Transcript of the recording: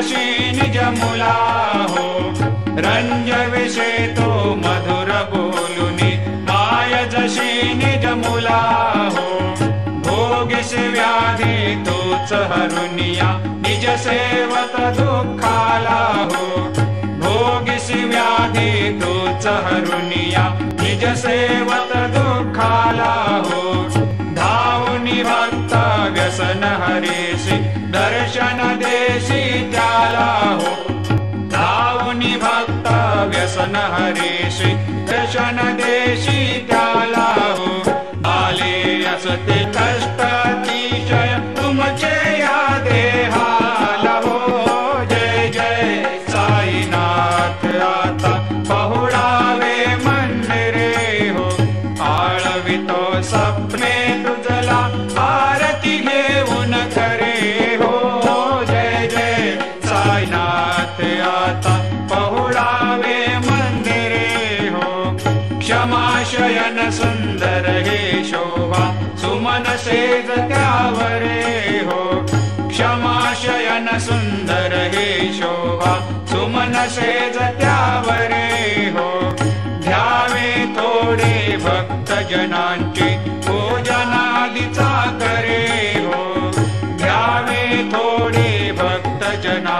जशी निज मुला हो, रंजविषे तो मधुर बोलुनी, माय जशी निज मुला हो, भोगिस व्याधी तोच हरुनिया, निज सेवक दुःखाला हो, भोगिस व्याधी तोच हरुनिया, निज सेवक दुःखाला हो, धावुनी भक्त व्यसन हरेसी, दर्शन देशी त्याला हो, धावुनी भक्त व्यसन हरेसी, दर्शन देशी त्याला हो, आले असते कष्ट अतिशय तुमचे या देहाला हो, जय जय साईनाथ आता पहुडावे मंदिरे हो, आळवितो सपने तुझला आरती घेऊन करे हो, जय जय साईनाथ आता पहुडावे मंदिरे हो, क्षमाशयन सुंदर हे शोभा सुमन सेज त्यावरे हो, क्षमाशयन सुंदर हे शोभा सुमन सेज त्यावरे हो, ध्यावे थोडे भक्त जनांची पूजनादिचा करे हो, ध्यावे थोडे भक्त जना